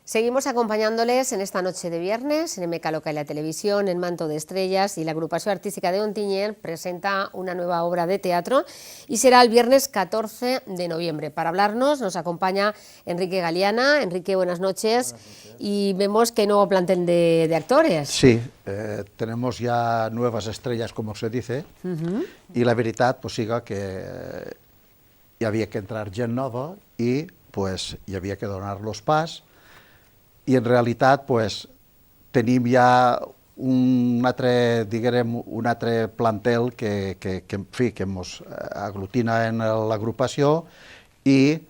Seguimos acompañándoles en esta noche de viernes en MK Local y la Televisión, en Manto de Estrellas, y la agrupación artística de Ontinyent presenta una nueva obra de teatro y será el viernes 14 de noviembre. Para hablarnos nos acompaña Enrique Galiana. Enrique, buenas noches. Y vemos que hay nuevo plantel de actores. Sí, tenemos ya nuevas estrellas, como se dice, y la veritat pues, siga que hi havia que entrar gent nova i pues, hi havia que donar-los pas, i en realitat pues, tenim ja un altre, diguem, un altre plantel que en fi, que ens aglutina en l'agrupació i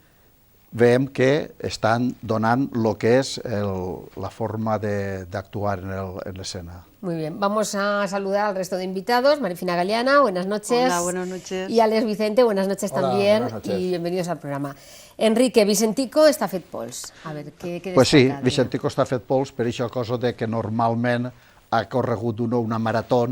veiem que estan donant el que és la forma d'actuar en l'escena. Muy bien, vamos a saludar al resto de invitados. Marifina Galiana, buenas noches. Hola, buenas noches. Y Alex Vicente, buenas noches. Hola, también. Buenas noches. Y bienvenidos al programa. Enrique, Vicentico està fet pols. A veure, què destaca? Pues sí, Vicentico està fet pols per això cosa de que normalment ha corregut una marató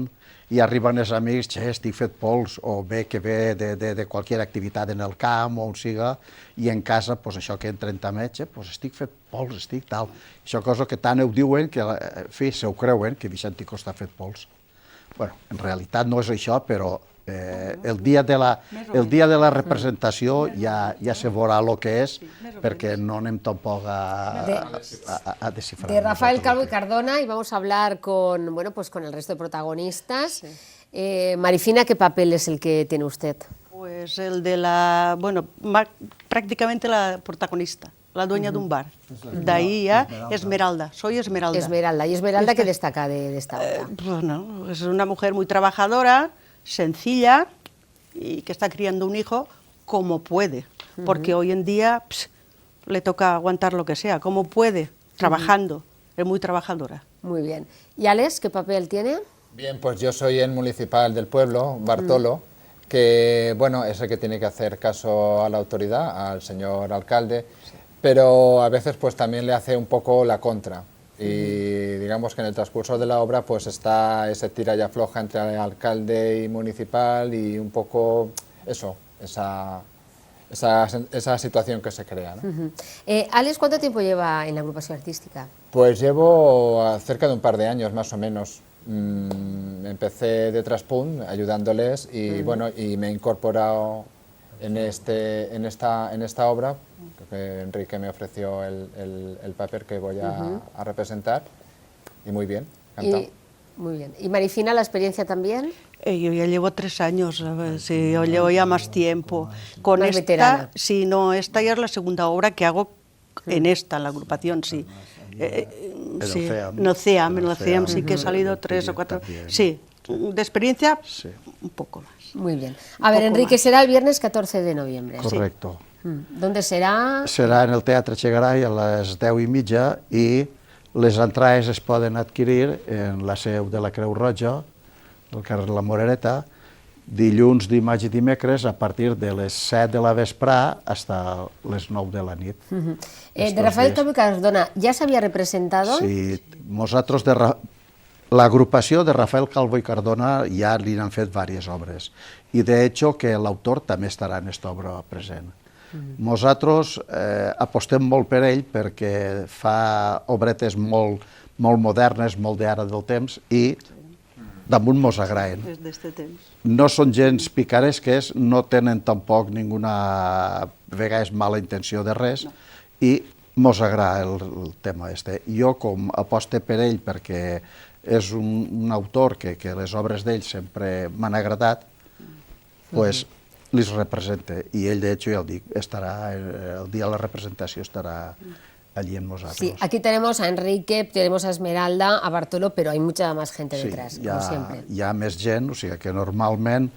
i arriben els amics, estic fet pols, o bé que ve de qualsevol activitat en el camp o on siga, i en casa, pues, això que entren també, pues, estic fet pols, estic tal. Això cosa que tant ho diuen que, en fi, se ho creuen, que Vicentico està fet pols. Bueno, en realitat no és això, però el dia de la representació ja se veurà el que és, perquè no anem tampoc a descifrar. De Rafael Calvo y Cardona, y vamos a hablar con el resto de protagonistas. Sí. Marifina, ¿qué papel es el que tiene usted? Pues el de prácticamente la protagonista, la dueña de un bar. De ahí ya Esmeralda, soy Esmeralda. Esmeralda, ¿y Esmeralda qué destaca de esta obra? Bueno, es una mujer muy trabajadora, sencilla, y que está criando un hijo como puede, porque hoy en día le toca aguantar lo que sea, como puede, trabajando, es muy trabajadora. Muy bien. ¿Y Alex, qué papel tiene? Bien, pues yo soy el municipal del pueblo, Bartolo, que bueno, es el que tiene que hacer caso a la autoridad, al señor alcalde, pero a veces pues también le hace un poco la contra. Y digamos que en el transcurso de la obra pues está ese tira y afloja entre alcalde y municipal y un poco eso, esa situación que se crea, ¿no? Alex, ¿cuánto tiempo lleva en la agrupación artística? Pues llevo cerca de un par de años más o menos. Empecé de traspunt ayudándoles y bueno, y me he incorporado en esta obra, que Enrique me ofreció el papel que voy a representar, y muy bien, encantado. Muy bien. ¿Y Marifina, la experiencia también? Yo ya llevo 3 años, sí, yo llevo ya más tiempo. Con más esta, veterana. Sí, no, esta ya es la segunda obra que hago en esta, en la agrupación, sí. Sí, en OCEAM sí que he salido 3 o 4. Sí, de experiencia, sí. Un poco más. Muy bien. A ver, Enrique, más. Será el viernes 14 de noviembre. Correcto. Sí. ¿Dónde serà? Serà en el Teatre Chegaray a les 10:30 i les entrades es poden adquirir en la seu de la Creu Roja, al carrer La Morereta, dilluns, dimarts i dimecres a partir de les 7 de la vesprà fins a les 9 de la nit. De Rafael Calvo y Cardona, ¿ya se había representado? Sí, nosaltres l'agrupació de Rafael Calvo i Cardona ja li han fet diverses obres i de hecho que l'autor també estarà en aquesta obra present. Nosaltres apostem molt per ell perquè fa obretes molt modernes, molt d'ara del temps i damunt mos agraden. No són gens picaresques, no tenen tampoc ninguna vegades mala intenció de res i mos agrada el tema este. Jo com aposte per ell perquè és un autor que les obres d'ell sempre m'han agradat, doncs les representa i ell, de hecho, ja ho dic, estarà el dia de la representació estarà allí en nosaltres. Sí, aquí tenemos a Enrique, tenemos a Esmeralda, a Bartolo, pero hay mucha más gente detrás, como siempre. Hi ha més gent, o sigui que normalment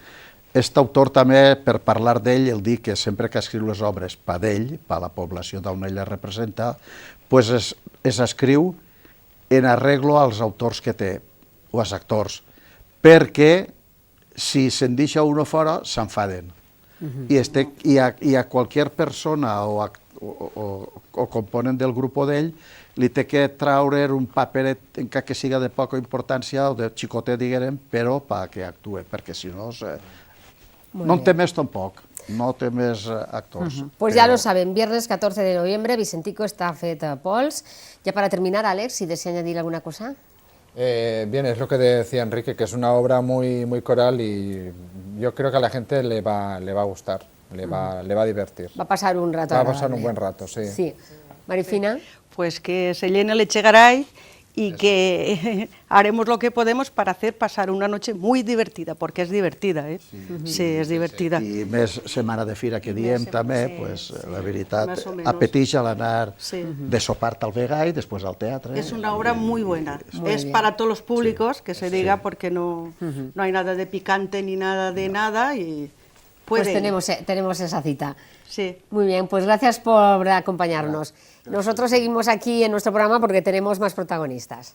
aquest autor també, per parlar d'ell, el dir que sempre que escriu les obres per ell, per la població d'on ell la representa, doncs es escriu en arreglo als autors que té, o als actors, perquè si se'n deixa uno fora, s'enfaden. I a qualsevol persona o component del grup d'ell li té que traure un paperet encara que siga de poca importància o de xicotet, diguem, però perquè actue, perquè si no no en té més tampoc. no té més actors. Pues ya lo saben, viernes 14 de noviembre, Vicentico está fet Pols. Ya para terminar, Alex, si desea añadir alguna cosa. Bien, es lo que decía Enrique, que es una obra muy coral y yo creo que a la gente le va a gustar, le va a divertir. Va a pasar un rato Va a pasar agradable. un buen rato, sí. Sí. Marifina. Pues que se llene el Echegaray y que haremos lo que podemos para hacer pasar una noche muy divertida, porque es divertida, ¿eh? Sí, es divertida. I més setmana de fira que diem també, sí, pues, sí, la veritat, més o menos. apeteix a l'anar Sí. de sopar al vegà i després al teatre. Es una obra muy buena, Muy es bien. para todos los públicos, que se diga, porque no hay nada de picante ni nada de nada y Pues puede. tenemos esa cita. Sí. Muy bien, pues gracias por acompañarnos. Nosotros seguimos aquí en nuestro programa porque tenemos más protagonistas.